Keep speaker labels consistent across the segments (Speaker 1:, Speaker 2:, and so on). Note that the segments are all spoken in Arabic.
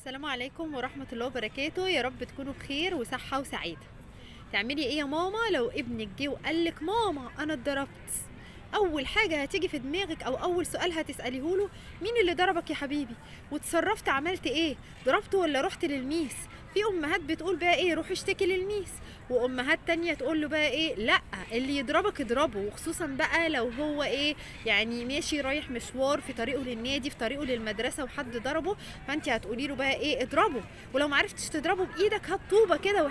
Speaker 1: السلام عليكم ورحمة الله وبركاته. يا رب تكونوا بخير وصحة وسعادة. تعملي ايه يا ماما لو ابنك جه وقالك ماما انا اتضربت؟ اول حاجة هتيجي في دماغك او اول سؤال هتسأليه له: مين اللي ضربك يا حبيبي؟ وتصرفت عملت ايه؟ ضربته ولا رحت للميس؟ في امهات بتقول بقى ايه: روح اشتكي للميس. وامهات تانية تقول له بقى ايه: لا، اللي يضربك اضربه. وخصوصا بقى لو هو ايه، يعني ماشي رايح مشوار في طريقه للنادي، في طريقه للمدرسة، وحد ضربه، فانت هتقولي له بقى ايه: اضربه. ولو معرفتش تضربه بايدك هات طوبة كده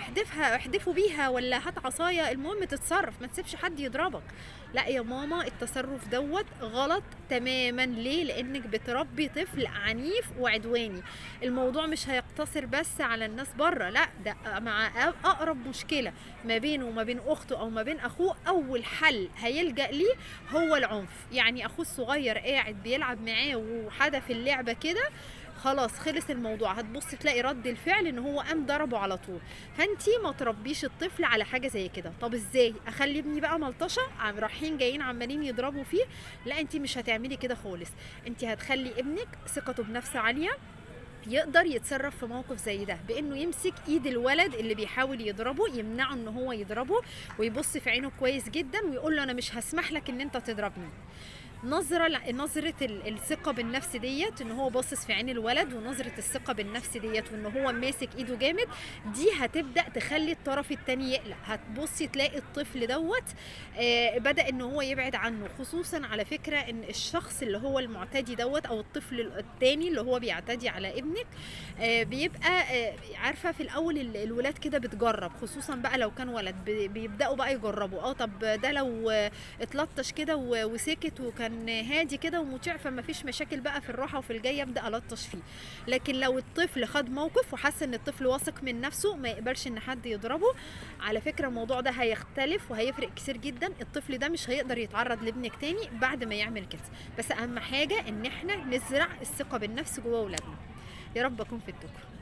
Speaker 1: احدفه بيها، ولا هات عصاية، المهم تتصرف، ما تسيبش حد يضربك. لا يا ماما، التصرف دوت غلط تماما. ليه؟ لانك بتربي طفل عنيف وعدواني. الموضوع مش هيقتصر بس على الناس بره، لا، ده مع اقرب مشكلة ما بينه وما بين اخته او ما بين اخوه، اول حل هيلجأ ليه هو العنف. يعني اخوه الصغير قاعد بيلعب معاه وحدف اللعبة كده، خلاص خلص الموضوع، هتبص تلاقي رد الفعل ان هو قام ضربه على طول. فانتي ما تربيش الطفل على حاجه زي كده. طب ازاي اخلي ابني بقى ملطشه رايحين جايين عمالين يضربوا فيه؟ لا، انتي مش هتعملي كده خالص. انتي هتخلي ابنك ثقته بنفسه عاليه، يقدر يتصرف في موقف زي ده بانه يمسك ايد الولد اللي بيحاول يضربه، يمنعه ان هو يضربه، ويبص في عينه كويس جدا ويقول له: انا مش هسمح لك ان انت تضربني. نظرة الثقة بالنفس ديت، ان هو باصص في عين الولد، ونظرة الثقة بالنفس ديت وان هو ماسك ايده جامد، دي هتبدأ تخلي الطرف التاني يقلق. هتبصي تلاقي الطفل دوت بدأ ان هو يبعد عنه. خصوصا على فكرة ان الشخص اللي هو المعتدي دوت او الطفل التاني اللي هو بيعتدي على ابنك بيبقى عارفة في الاول الولاد كده بتجرب، خصوصا بقى لو كان ولد بيبدأوا بقى يجربوا. طب ده لو اتلطش كده وسكت وكان هادي كده ومطيع، فما فيش مشاكل بقى في الراحه وفي الجايه ابدا الطش فيه. لكن لو الطفل خد موقف وحس ان الطفل واثق من نفسه ما يقبلش ان حد يضربه، على فكره الموضوع ده هيختلف وهيفرق كتير جدا. الطفل ده مش هيقدر يتعرض لابنك تاني بعد ما يعمل كده. بس اهم حاجه ان احنا نزرع الثقه بالنفس جوه اولادنا. يا رب اكون في الدكتور.